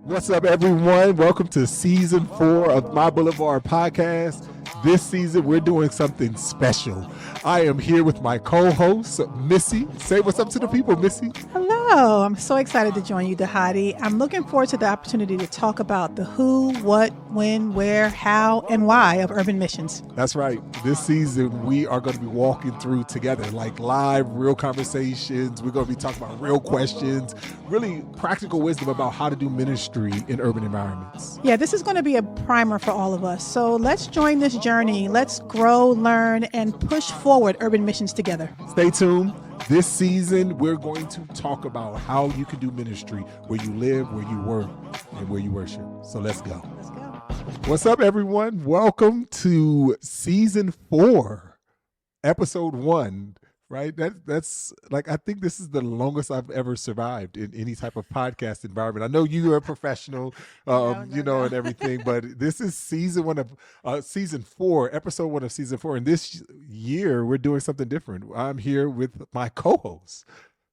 What's up, everyone? Welcome to season 4 of MyBLVD Podcast. This season, we're doing something special. I am here with my co-host, Missy. Say what's up to the people, Missy. Hello. I'm so excited to join you, Dhati. I'm looking forward to the opportunity to talk about the who, what, when, where, how, and why of urban missions. That's right. This season, we are going to be walking through together, like live, real conversations. We're going to be talking about real questions, really practical wisdom about how to do ministry in urban environments. Yeah, this is going to be a primer for all of us. So let's join this journey. Let's grow, learn, and push forward urban missions together. Stay tuned. This season, we're going to talk about how you can do ministry where you live, where you work, and where you worship. So let's go. Let's go. What's up, everyone? Welcome to season 4, episode 1. Right? That's like, I think this is the longest I've ever survived in any type of podcast environment. I know you are a professional, and everything, but this is season 4, episode 1 of season 4. And this year, we're doing something different. I'm here with my co-host,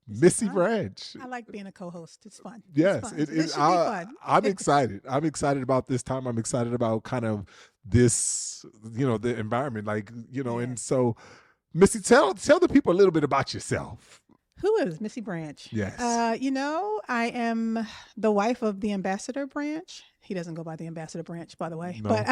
Missie Branch. I like being a co-host. It's fun. Yes, it should be fun. I'm excited. I'm excited about this time. I'm excited about kind of this, the environment, and so Missy, tell the people a little bit about yourself. Who is Missie Branch? Yes. I am the wife of the Ambassador Branch. He doesn't go by the Ambassador Branch, by the way. No. But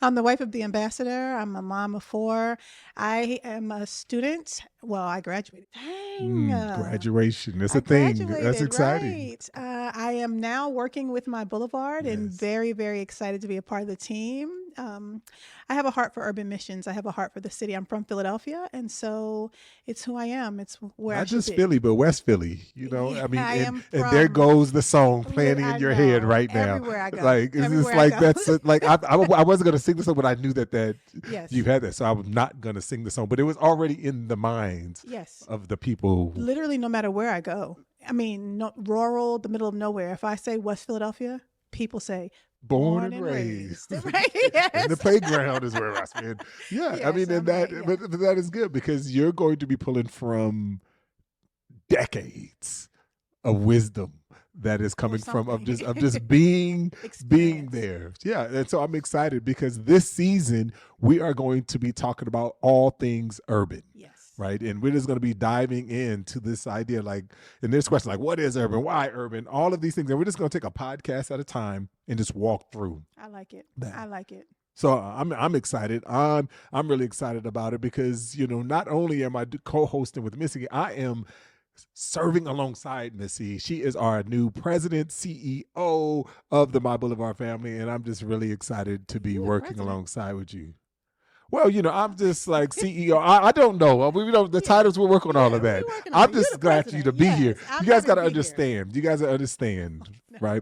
I'm the wife of the Ambassador. I'm a mom of 4. I am a student. Well, I graduated. Dang. Graduation. That's a thing. That's exciting. Right. I am now working with MyBLVD and very, very excited to be a part of the team. I have a heart for urban missions. I have a heart for the city. I'm from Philadelphia, and so it's who I am. It's where Not I should just be. Philly, but West Philly. And there goes the song playing in your head right now. Everywhere I go. Like it's just like that's like I wasn't gonna sing the song, but I knew that Yes. you had that, so I was not gonna sing the song. But it was already in the minds of the people. Literally, no matter where I go. I mean, rural, the middle of nowhere. If I say West Philadelphia, people say Born and raised. Right? Yes. And the playground is where I spend. Yeah, Yes, I mean, and that, but that is good because you're going to be pulling from decades of wisdom that is coming from of just being there. Yeah, and so I'm excited because this season we are going to be talking about all things urban. Yes. Right. And we're just going to be diving into this idea, in this question, what is urban? Why urban? All of these things. And we're just going to take a podcast at a time and just walk through. I like it. That. I like it. So I'm excited. I'm really excited about it because, not only am I co-hosting with Missy, I am serving alongside Missy. She is our new president, CEO of the MyBLVD family. And I'm just really excited to be working alongside with you. Well, I'm just like CEO. I don't know. The titles, we're working on all of that. I'm just glad for you to be here. You guys got to understand. You guys understand, right?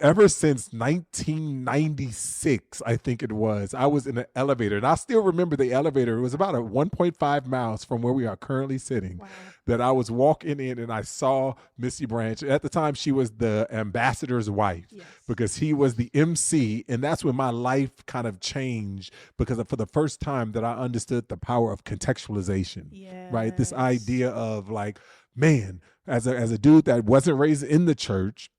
Ever since 1996, I think it was, I was in an elevator. And I still remember the elevator. It was about 1.5 miles from where we are currently sitting. Wow. That I was walking in and I saw Missie Branch. At the time, she was the ambassador's wife because he was the MC. And that's when my life kind of changed because for the first time that I understood the power of contextualization, right? This idea of man, as a dude that wasn't raised in the church,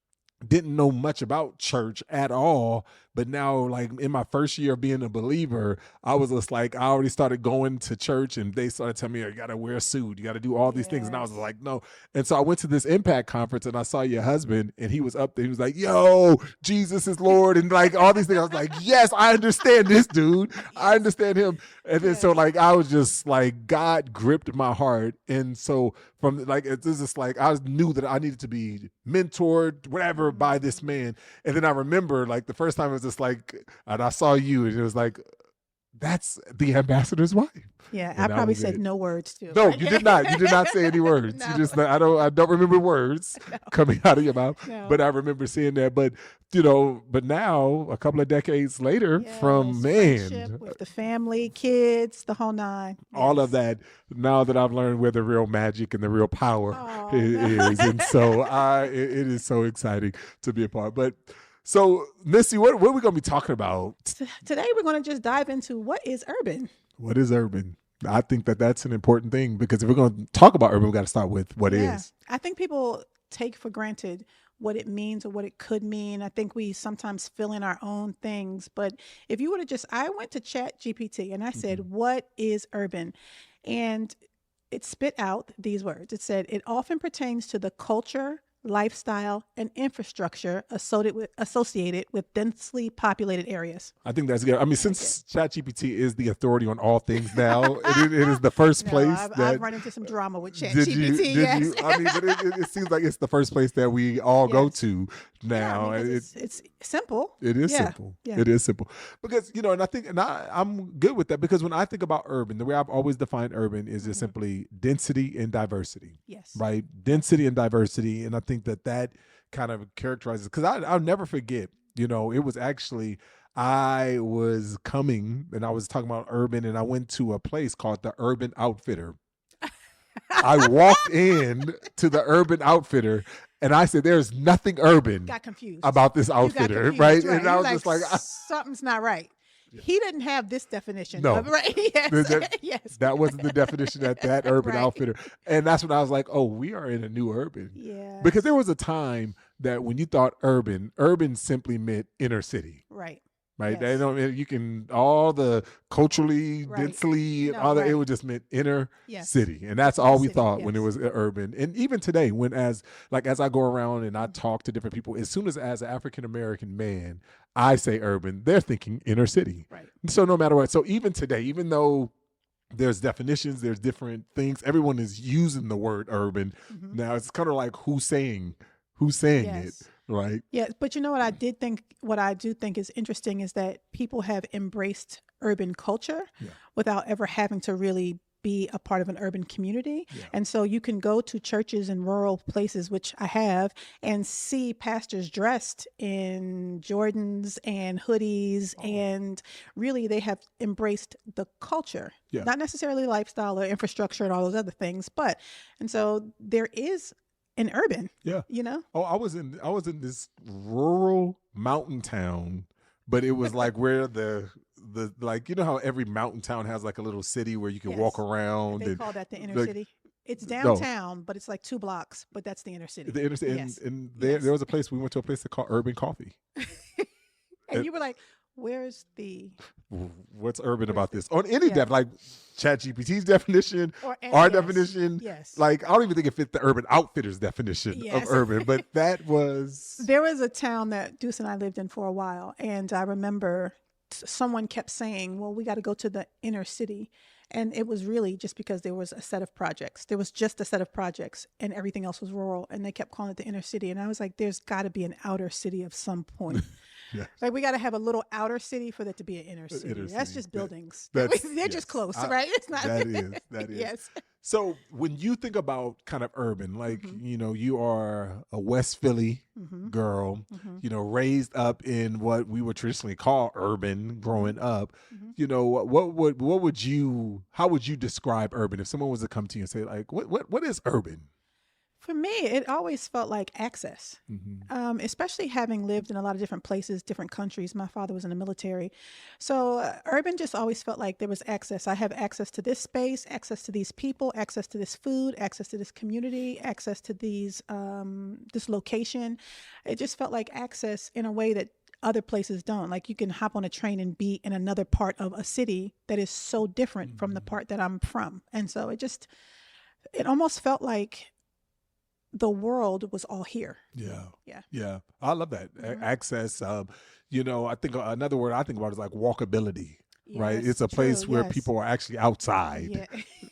didn't know much about church at all, but now in my first year of being a believer, I was just I already started going to church and they started telling me, you got to wear a suit, you got to do all these things. And I was like, no. And so I went to this Impact conference and I saw your husband and he was up there. He was like, yo, Jesus is Lord. And all these things. I was like, yes, I understand this dude. I understand him. And then so I was just God gripped my heart. And so from it's just I knew that I needed to be mentored, whatever, by this man. And then I remember the first time it was just and I saw you and it was that's the ambassador's wife. Yeah, And I probably said no words too. No, you did not. You did not say any words. No. You just I don't remember words coming out of your mouth. No. But I remember seeing that. But but now a couple of decades later, from friendship with the family, kids, the whole nine. All of that. Now that I've learned where the real magic and the real power is, and so it is so exciting to be a part. But. So, Missy, what are we going to be talking about? Today, we're going to just dive into what is urban. What is urban? I think that's an important thing because if we're going to talk about urban, we got to start with what is. I think people take for granted what it means or what it could mean. I think we sometimes fill in our own things. But if you would have I went to Chat GPT and I said, what is urban? And it spit out these words. It said, it often pertains to the culture, lifestyle, and infrastructure associated with densely populated areas. I think that's good. I mean, since ChatGPT is the authority on all things now, it is the first place I've run into some drama with ChatGPT. Yes. I mean, but it seems like it's the first place that we all go to now. Yeah, I mean, it's simple. It is simple. Yeah. It is simple because, you know, and I think, and I'm good with that because when I think about urban, the way I've always defined urban is just simply density and diversity. Yes. Right. Density and diversity. And I think that kind of characterizes, because I'll never forget, you know, it was actually, I was coming and I was talking about urban and I went to a place called the Urban Outfitter. I walked in to the Urban Outfitter and I said, there's nothing urban about this outfitter, right? And I was just like, something's not right. He didn't have this definition. No. Right? Yes. Yes. That wasn't the definition at that Urban Outfitter. And that's when I was like, oh, we are in a new urban. Yeah. Because there was a time that when you thought urban simply meant inner city. Right. Right. Yes. They don't, you can, all the culturally, densely, all that, it would just meant inner city. And that's all we thought when it was urban. And even today, as I go around and I talk to different people, as soon as an African-American man, I say urban, they're thinking inner city. Right. So no matter what. So even today, even though there's definitions, there's different things, everyone is using the word urban. Mm-hmm. Now it's kind of like who's saying it. Right. Yeah. But you know what I do think is interesting is that people have embraced urban culture without ever having to really be a part of an urban community. Yeah. And so you can go to churches in rural places, which I have, and see pastors dressed in Jordans and hoodies. And really they have embraced the culture, not necessarily lifestyle or infrastructure and all those other things. And so there is an urban, you know? Oh, I was in this rural mountain town, but it was like where the like, you know how every mountain town has like a little city where you can walk around. They call that the inner city. It's downtown, but it's like 2 blocks, but that's the inner city. The inner city. And there was a place, we went to a place called Urban Coffee. And you were like, what's urban about this? On any depth, like ChatGPT's definition, our definition. Yes. Like, I don't even think it fit the Urban Outfitters definition of urban, but that was. There was a town that Deuce and I lived in for a while. And I remember someone kept saying, well, we got to go to the inner city. And it was really just because there was a set of projects. There was just a set of projects and everything else was rural. And they kept calling it the inner city. And I was like, there's got to be an outer city of some point. Yes. Like we got to have a little outer city for that to be an inner city. That's just buildings. They're just close, right? It's not. That is. Yes. So when you think about kind of urban, like, you know, you are a West Philly girl, you know, raised up in what we would traditionally call urban growing up, you know, how would you describe urban? If someone was to come to you and say like, what is urban? For me, it always felt like access, especially having lived in a lot of different places, different countries. My father was in the military. So urban just always felt like there was access. I have access to this space, access to these people, access to this food, access to this community, access to this location. It just felt like access in a way that other places don't. Like you can hop on a train and be in another part of a city that is so different from the part that I'm from. And so it almost felt like the world was all here. Yeah. I love that. Access. You know, I think another word I think about is like walkability. Yes, right. It's a place where people are actually outside. Yeah.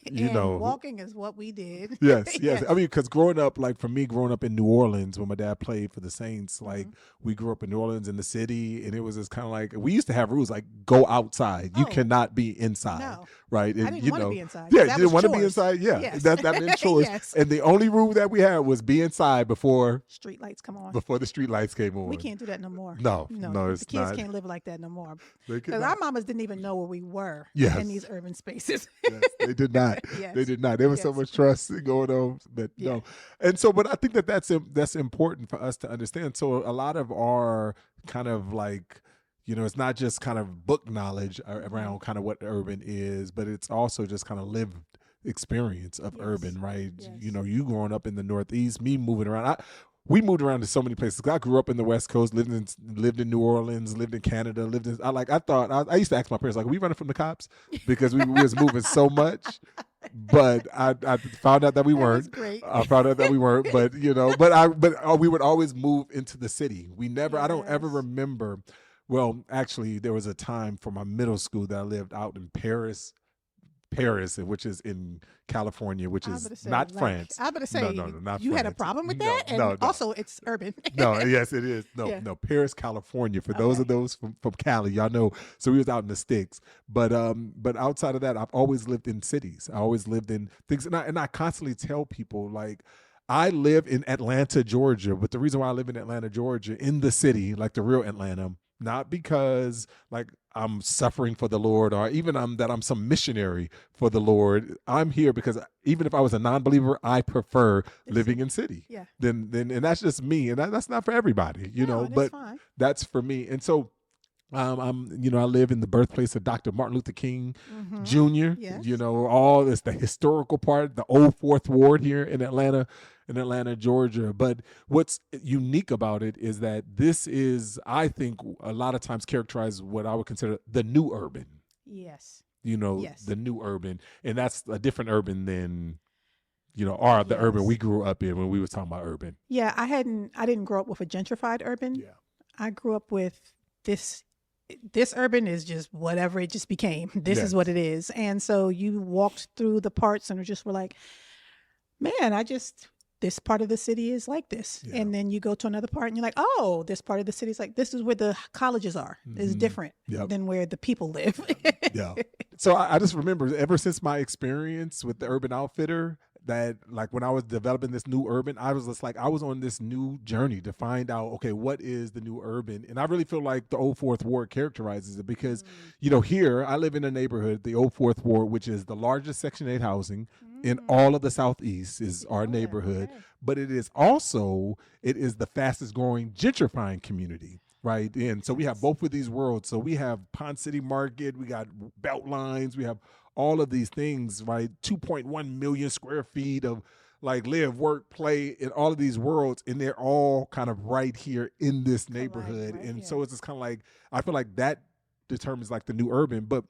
You know, walking is what we did. Yes. I mean, because growing up in New Orleans when my dad played for the Saints, like we grew up in New Orleans in the city, and it was just kind of like we used to have rules like go outside. You cannot be inside. No. Right. And I didn't want to be inside. Yeah, you didn't want to be inside. Yeah. Yes. That meant chores. Yes. And the only rule that we had was be inside before street lights come on. Before the street lights came on. We can't do that no more. No, it's the kids not. Can't live like that no more. Because our mamas didn't even know where we were in these urban spaces. Yes, they did not. They did not. There was so much trust going on, but no. And so, but I think that's important for us to understand. So a lot of our kind of like, you know, it's not just kind of book knowledge around kind of what urban is, but it's also just kind of lived experience of urban, right? Yes. You know, you growing up in the Northeast, me moving around. we moved around to so many places. I grew up in the West Coast, lived in New Orleans, lived in Canada, I used to ask my parents, like, are we running from the cops? Because we was moving so much. But I found out that we weren't. Great. I found out that we weren't, but we would always move into the city. We never, I don't ever remember. Well, actually, there was a time for my middle school that I lived out in Paris, which is in California, which is not France. I was going to say, no, not you France. had a problem with that? No. Also, it's urban. No, yes, it is. No, Paris, California. For those of those from Cali, y'all know. So we was out in the sticks. But outside of that, I've always lived in cities. I always lived in things. And I constantly tell people, like, I live in Atlanta, Georgia. But the reason why I live in Atlanta, Georgia, in the city, like the real Atlanta, not because like I'm suffering for the Lord or even that I'm some missionary for the Lord. I'm here because even if I was a non-believer, I prefer living in city. Yeah. And that's just me. And that's not for everybody, but that's for me. And so I live in the birthplace of Dr. Martin Luther King Jr. Yes. All this, the historical part, the old Fourth Ward here in Atlanta, Georgia. But what's unique about it is that this is, I think, a lot of times characterized what I would consider the new urban. Yes. The new urban. And that's a different urban than, the urban we grew up in when we was talking about urban. Yeah, I didn't grow up with a gentrified urban. Yeah. I grew up with this urban is just whatever it just became. This is what it is. And so you walked through the parts and were like, man, this part of the city is like this. Yeah. And then you go to another part and you're like, oh, this part of the city is like, this is where the colleges are. It's different than where the people live. Yeah. So I just remember ever since my experience with the Urban Outfitter, that like when I was developing this new urban, I was just like, I was on this new journey to find out, okay, what is the new urban? And I really feel like the Old Fourth Ward characterizes it because, here I live in a neighborhood, the Old Fourth Ward, which is the largest Section 8 housing in all of the Southeast is our neighborhood. Okay. But it is the fastest growing gentrifying community. Right. And so we have both of these worlds. So we have Pond City Market, we got belt lines, we have all of these things, right? 2.1 million square feet of like live, work, play in all of these worlds. And they're all kind of right here in this neighborhood. Right, so it's just kind of like, I feel like that determines like the new urban. But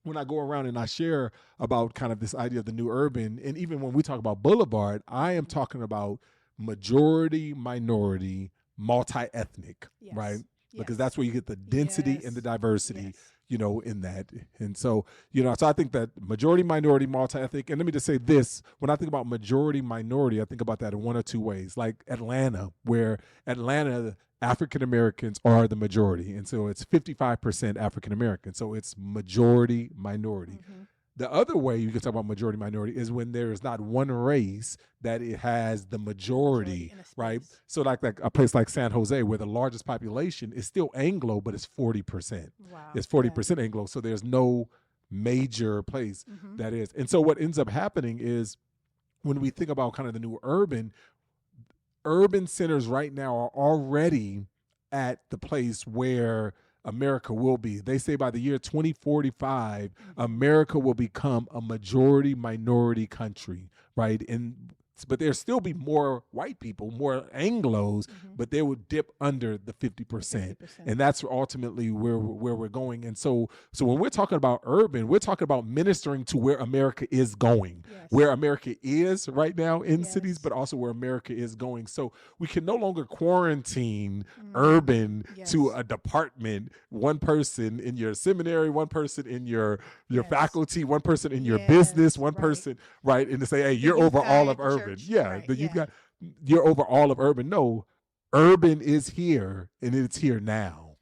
when I go around and I share about kind of this idea of the new urban, and even when we talk about Boulevard, I am talking about majority, minority, multi-ethnic, right? Because that's where you get the density and the diversity, in that. And so, so I think that majority, minority, multi-ethnic, and let me just say this, when I think about majority, minority, I think about that in one or two ways, like Atlanta, where African Americans are the majority. And so it's 55% African American. So it's majority, minority. The other way you can talk about majority minority is when there is not one race that it has the majority, right? So like a place like San Jose, where the largest population is still Anglo, but it's 40%. Wow. It's 40% Anglo. So there's no major place that is. And so what ends up happening is when we think about kind of the new urban centers right now are already at the place where America will be. They say by the year 2045, America will become a majority minority country, right? But there'll still be more white people, more Anglos, but they would dip under the 50%. And that's ultimately where we're going. And so when we're talking about urban, we're talking about ministering to where America is going, where America is right now in cities, but also where America is going. So we can no longer quarantine urban to a department, one person in your seminary, one person in your faculty, one person in your business, one person, right? And to say, hey, you're over all of urban. You're over all of urban. No, urban is here and it's here now.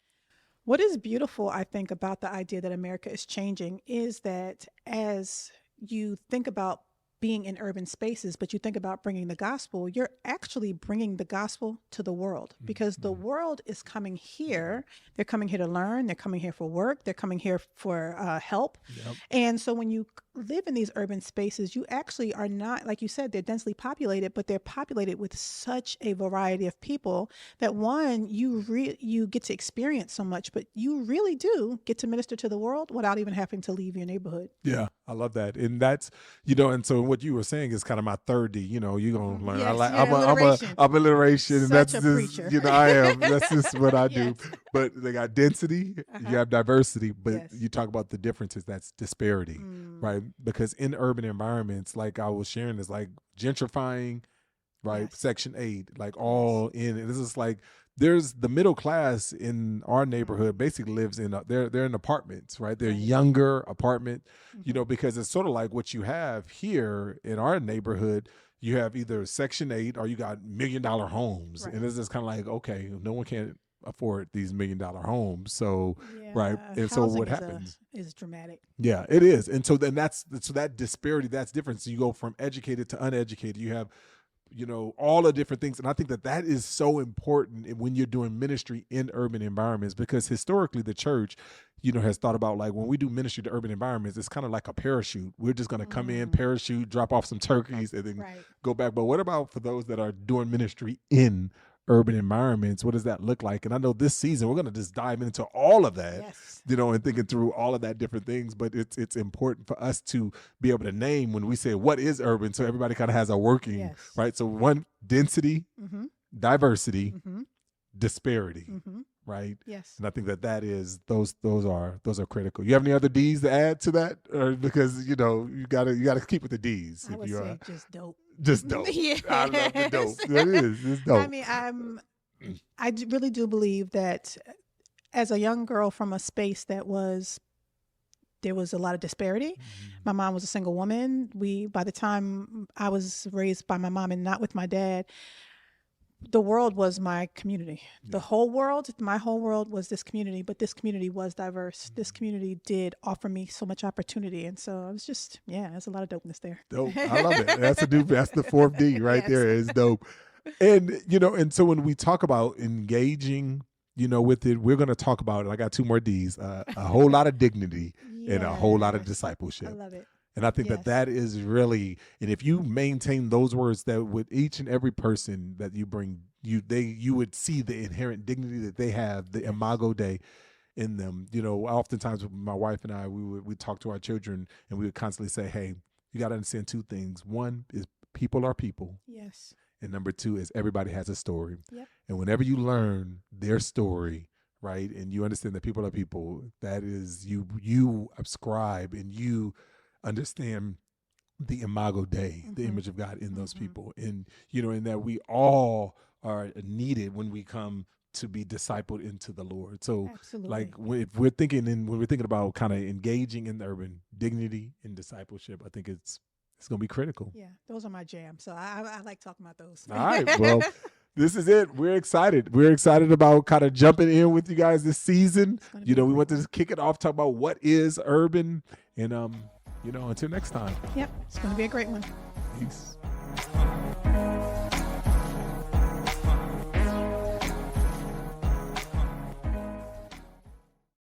What is beautiful, I think, about the idea that America is changing is that as you think about being in urban spaces, but you think about bringing the gospel, you're actually bringing the gospel to the world because the world is coming here. They're coming here to learn. They're coming here for work. They're coming here for help. And so when you live in these urban spaces, you actually are not, like you said, they're densely populated, but they're populated with such a variety of people that one, you get to experience so much, but you really do get to minister to the world without even having to leave your neighborhood. Yeah, I love that. And that's, and so what you were saying is kind of my third D, you're going to learn. Yes, I'm alliteration. And Such that's a just, preacher. I am. That's just what I do. Yes. But they got density, you have diversity, but Yes. you talk about the differences, that's disparity, right? Because in urban environments, like I was sharing, is like gentrifying, right? Yes. Section 8, like all in. And this is like, there's the middle class in our neighborhood basically lives in they're in apartments, right? They're younger apartment, because it's sort of like what you have here in our neighborhood. You have either Section 8 or you got $1 million homes, Right. and it's just kind of like, okay, no one can afford these $1 million homes, so right. And so housing what happens is dramatic. Yeah, it is. And so then that disparity, that's different. So you go from educated to uneducated. You have all the different things. And I think that is so important when you're doing ministry in urban environments, because historically the church, has thought about, like, when we do ministry to urban environments, it's kind of like a parachute. We're just going to come in, parachute, drop off some turkeys, and then go back. But what about for those that are doing ministry in urban environments? What does that look like? And I know this season we're going to just dive into all of that, and thinking through all of that different things. But it's important for us to be able to name when we say what is urban, so everybody kind of has a working, right? So one, density, diversity, disparity, right? Yes. And I think that is those are critical. You have any other D's to add to that, or because you gotta keep with the D's? I would say just dope. Just dope. Yeah. I love the dope. It is. It's dope. I mean, really do believe that as a young girl from a space there was a lot of disparity. My mom was a single woman. By the time I was raised by my mom and not with my dad, the world was my community. My whole world was this community, but this community was diverse. This community did offer me so much opportunity. And so I was just, there's a lot of dopeness there. Dope. I love it. That's the fourth D right there. It's dope. And, and so when we talk about engaging, with it, we're going to talk about, and I got two more D's, a whole lot of dignity and a whole lot of discipleship. I love it. And I think that is really, and if you maintain those words, that with each and every person that you bring, you would see the inherent dignity that they have, the imago Dei in them. Oftentimes with my wife and I, we talk to our children and we would constantly say, hey, you got to understand two things. One is people are people. Yes. And number two is everybody has a story. Yep. And whenever you learn their story, right, and you understand that people are people, that is you ascribe and you understand the imago Dei, the image of God in those people. And, and that we all are needed when we come to be discipled into the Lord. So like when we're thinking about kind of engaging in the urban dignity and discipleship, I think it's going to be critical. Yeah, those are my jam. So I like talking about those. All right. Well, this is it. We're excited. We're excited about kind of jumping in with you guys this season. We want to just kick it off, talk about what is urban. And, until next time. Yep. It's going to be a great one. Peace.